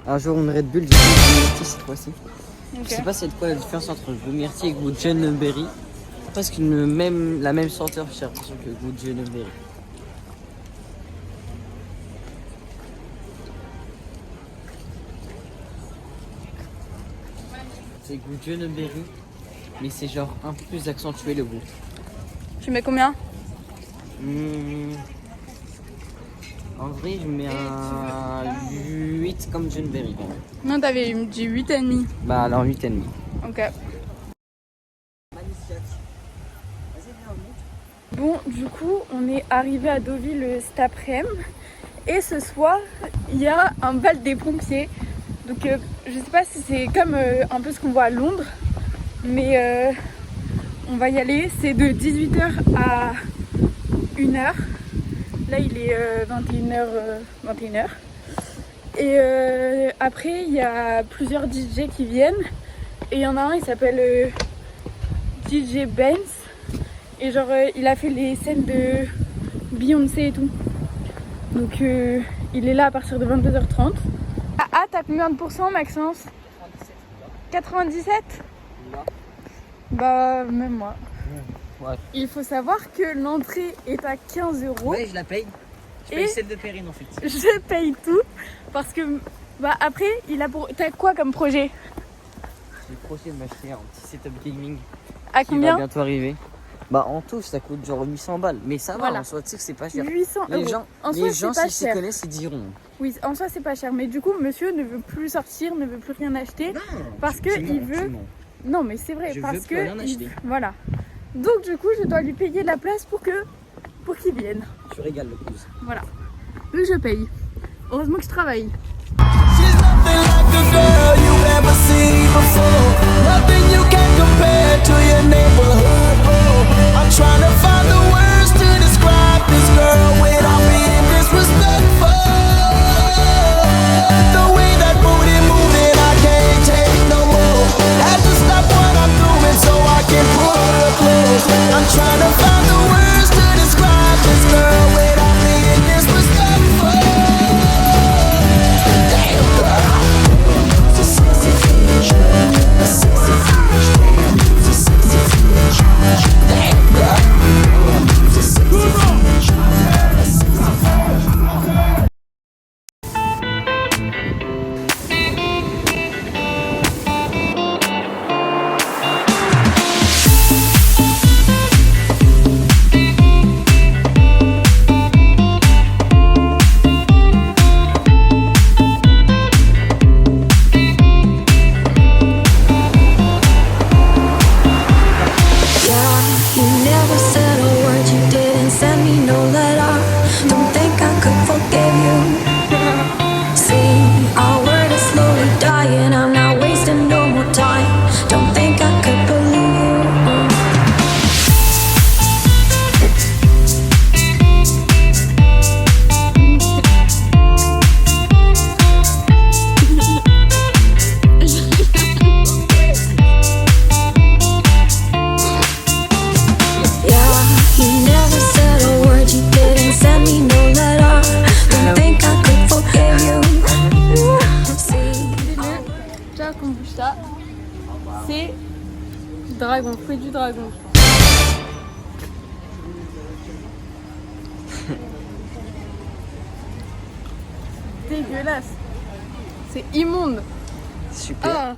Un jour une Red Bull, j'ai pris une Myrtille cette fois-ci. Okay. Je sais pas c'est quoi la différence entre Blue Myrtille et Good John Berry. Presque la même senteur, j'ai l'impression que Good John Berry. C'est Good John Berry, mais c'est genre un peu plus accentué le goût. Tu mets combien? En vrai, je mets un 8 comme John Berry. Non, t'avais dit 8,5. Bah alors 8,5. Ok. Bon, du coup, on est arrivé à Deauville cet après-midi. Et ce soir, il y a un bal des pompiers. Donc, je sais pas si c'est comme un peu ce qu'on voit à Londres. Mais on va y aller. C'est de 18h à 1h. Là, il est 21h. Et après, il y a plusieurs DJ qui viennent. Et il y en a un, il s'appelle DJ Benz. Et genre, il a fait les scènes de Beyoncé et tout. Donc, il est là à partir de 22h30. Ah, t'as combien de pourcents, Maxence? 97. Bah, même moi. Ouais. Il faut savoir que l'entrée est à 15 €. Ouais, je la paye. Je paye celle de Perrine en fait. Je paye tout parce que bah après il a pour. T'as quoi comme projet? Le projet de m'acheter un petit setup gaming. À qui combien? va bientôt arriver. Bah en tout ça coûte genre 800 balles. Mais ça va, Voilà. en soi tu sais que c'est pas cher. 800 €. Les gens, en soi, s'ils pas s'y cher. connaissent ils diront. Oui, en soi c'est pas cher. Mais du coup monsieur ne veut plus sortir, ne veut plus rien acheter. Non, parce que il veut. Non mais c'est vrai, Je parce veux que plus rien acheter. voilà. Donc du coup je dois lui payer la place pour qu'il vienne. Tu régales le pouce. Voilà. Donc je paye. Heureusement que je travaille. She's nothing like a girl you've ever seen before. Nothing you can compare to your neighborhood. Oh, I'm trying to find the words to describe this girl without being disrespectful. The way that booty moving, I can't take no more. Had to stop what I'm doing so I can pull her close. I'm trying to find the words to describe this girl without being disrespectful. C'est dragon, fruit du dragon. Dégueulasse. C'est immonde. Super. Ah.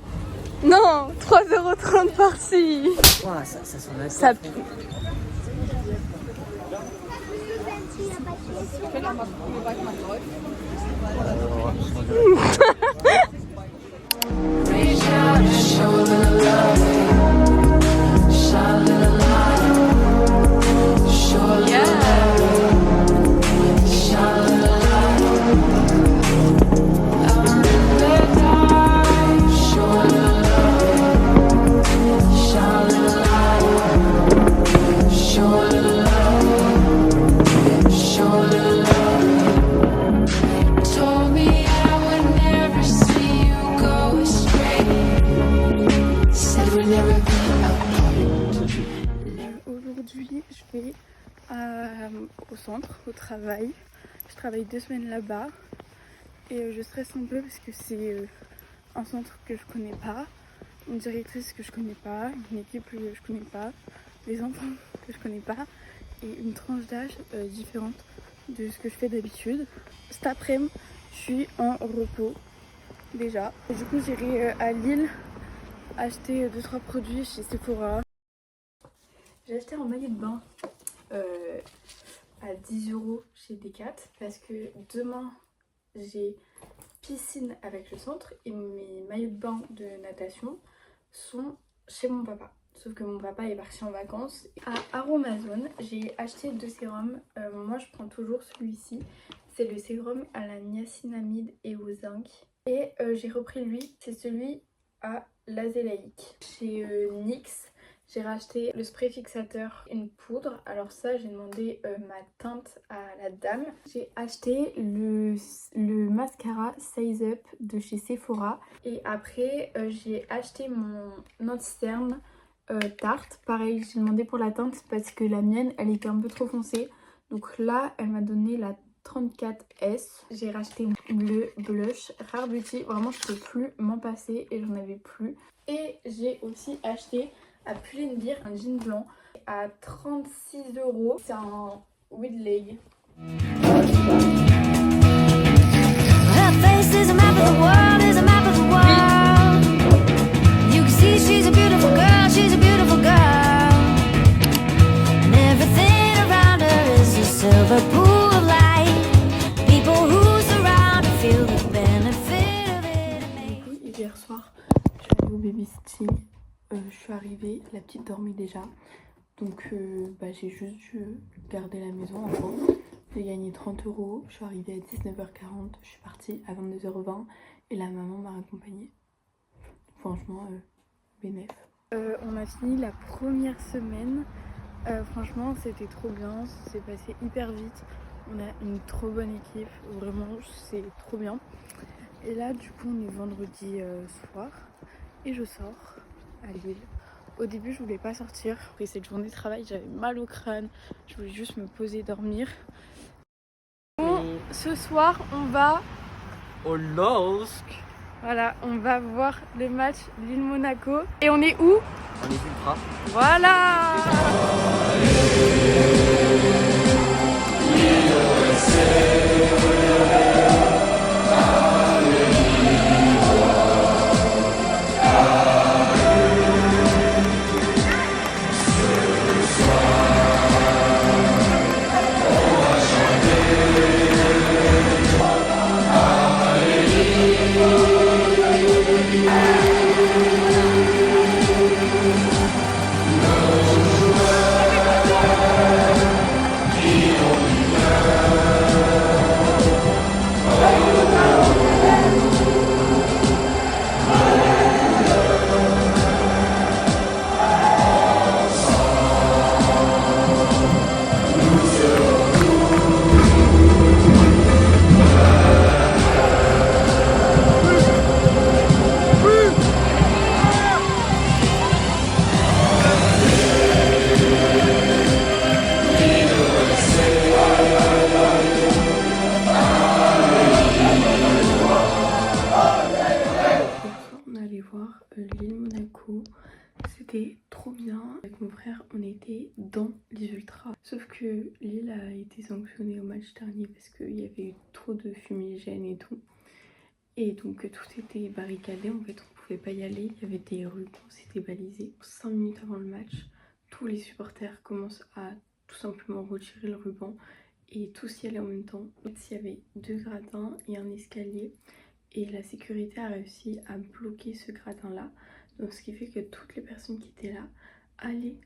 Non, 3,30 € par-ci. Ouah, ça sent la Ça coiffe. pue. Aujourd'hui, je vais au centre, au travail. Je travaille 2 semaines là-bas. Et je stresse un peu parce que c'est un centre que je connais pas, une directrice que je connais pas, une équipe que je connais pas, des enfants que je connais pas et une tranche d'âge différente de ce que je fais d'habitude. Cet après-midi, je suis en repos déjà. Et du coup, j'irai à Lille acheter 2-3 produits chez Sephora. J'ai acheté un maillot de bain à 10 € chez Decat parce que demain j'ai piscine avec le centre et mes maillots de bain de natation sont chez mon papa. Sauf que mon papa est parti en vacances. À Aromazone, j'ai acheté 2 sérums. Moi je prends toujours celui-ci. C'est le sérum à la niacinamide et au zinc. Et j'ai repris lui, c'est celui à l'azélaïque. Chez NYX, j'ai racheté le spray fixateur, une poudre. Alors ça, j'ai demandé ma teinte à la dame. J'ai acheté le mascara Size Up de chez Sephora. Et après, j'ai acheté mon anti-cerne Tarte. Pareil, j'ai demandé pour la teinte parce que la mienne, elle était un peu trop foncée. Donc là, elle m'a donné la 34S. J'ai racheté le blush Rare Beauty. Vraiment, je peux plus m'en passer et j'en avais plus. Et j'ai aussi acheté à Pull&Bear un jean blanc à 36 €. C'est un wide leg. Her face is a map of the world, is a map of the world. You can see she's a beautiful girl, she's a beautiful girl. And everything around her is a silver pool of light. People who surround her feel the benefit of it. Du coup, hier soir, je suis allée au babysitting. Je suis arrivée, la petite dormait déjà. Donc j'ai juste dû garder la maison en gros. J'ai gagné 30 €. Je suis arrivée à 19h40. Je suis partie à 22h20 et la maman m'a accompagnée. Franchement, bénéf. On a fini la première semaine. Franchement, c'était trop bien. Ça s'est passé hyper vite. On a une trop bonne équipe. Vraiment, c'est trop bien. Et là, du coup, on est vendredi soir et je sors à Lille. Au début, je voulais pas sortir. Après cette journée de travail, j'avais mal au crâne. Je voulais juste me poser, dormir. Bon, ce soir, on va au LOSC. Voilà, on va voir le match Lille-Monaco. Et on est où? On est ultra. Voilà. Lille-Monaco, c'était trop bien. Avec mon frère, on était dans les ultras. Sauf que Lille a été sanctionnée au match dernier parce qu'il y avait eu trop de fumigène et tout. Et donc tout était barricadé, en fait on pouvait pas y aller. Il y avait des rubans, c'était balisé. 5 minutes avant le match, tous les supporters commencent à tout simplement retirer le ruban et tous y allaient en même temps. En fait, il y avait 2 gradins et un escalier. Et la sécurité a réussi à bloquer ce gradin là. Donc ce qui fait que toutes les personnes qui étaient là allaient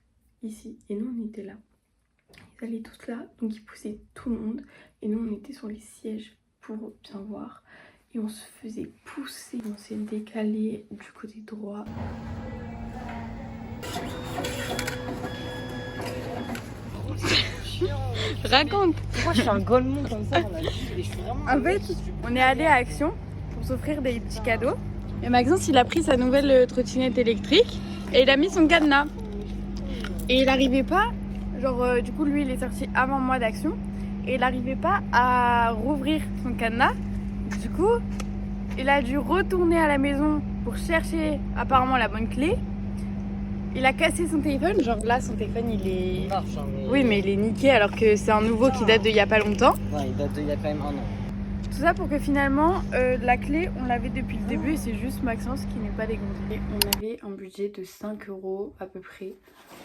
ici. Et nous on était là. Ils allaient tous là. Donc ils poussaient tout le monde. Et nous on était sur les sièges pour bien voir. Et on se faisait pousser. On s'est décalé du côté droit. Raconte. Pourquoi je suis un golemon comme ça dans la vie? Je suis vraiment... En fait, on est allé à Action pour s'offrir des petits cadeaux. Et Maxence, il a pris sa nouvelle trottinette électrique et il a mis son cadenas. Et il n'arrivait pas, genre du coup lui il est sorti avant moi d'Action et il n'arrivait pas à rouvrir son cadenas. Du coup, il a dû retourner à la maison pour chercher apparemment la bonne clé. Il a cassé son téléphone, genre là son téléphone il est... marche, hein, mais... Oui mais il est niqué alors que c'est un nouveau qui date d'il y a pas longtemps. Non, il date d'il y a quand même un an. Tout ça pour que finalement la clé on l'avait depuis le début et c'est juste Maxence qui n'est pas dégonflé. On avait un budget de 5 € à peu près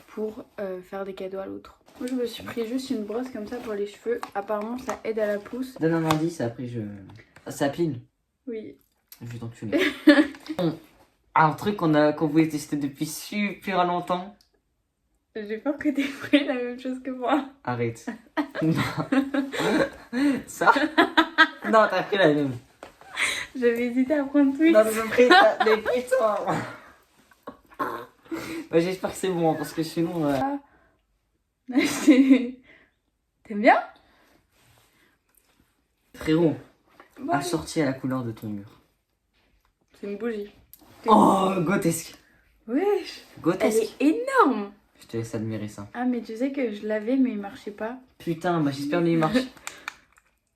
pour faire des cadeaux à l'autre. Moi je me suis pris juste une brosse comme ça pour les cheveux. Apparemment ça aide à la pousse. Donne un indice, après je... Ça pile. Oui. Je vais t'enculer. Un truc qu'on voulait tester depuis super longtemps. J'ai peur que t'aies pris la même chose que moi. Arrête. Non. Ça? Non, t'as pris la même. J'avais hésité à prendre Twix. Non, j'ai pris des puissants. Bah, j'espère que c'est bon, parce que sinon... T'aimes bien? Frérot, Bon. assorti à la couleur de ton mur. C'est une bougie. Oh, grotesque. Wesh, elle Grotesque. est énorme. Je te laisse admirer ça. Ah mais tu sais que je l'avais mais il marchait pas. Putain, bah j'espère qu'il marche.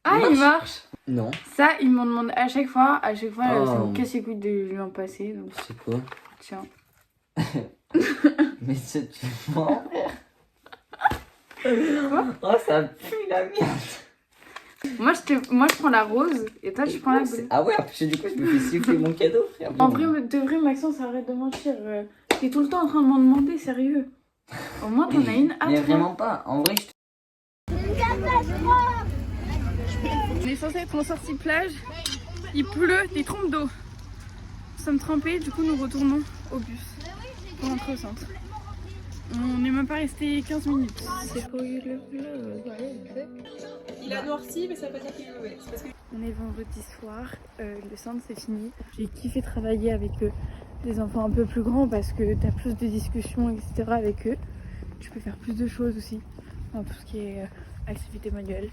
Ah il marche. Non. Ça ils m'en demandent à chaque fois ça Oh. me casse les couilles de lui en passer. Donc C'est quoi? tiens. Mais tu mens. Quoi? Oh, ça pue la merde. Moi je prends la rose et toi tu prends la bleue. Ah ouais, parce que du coup je me fais siffler mon cadeau, frère. En vrai, de vrai Maxence arrête de mentir. T'es tout le temps en train de m'en demander, sérieux. Au moins t'en as une à Mais toi. vraiment pas. En vrai, je te... On est censé être en sortie plage. Il pleut, des trompes d'eau. Nous sommes trempés, du coup nous retournons au bus pour rentrer au centre. On n'est même pas resté 15 minutes. C'est pour le bleu. Il a noirci, mais ça veut pas dire qu'il est mauvais. C'est parce que... On est vendredi soir, le centre c'est fini. J'ai kiffé travailler avec des enfants un peu plus grands parce que t'as plus de discussions, etc. avec eux. Tu peux faire plus de choses aussi dans tout ce qui est activité manuelle.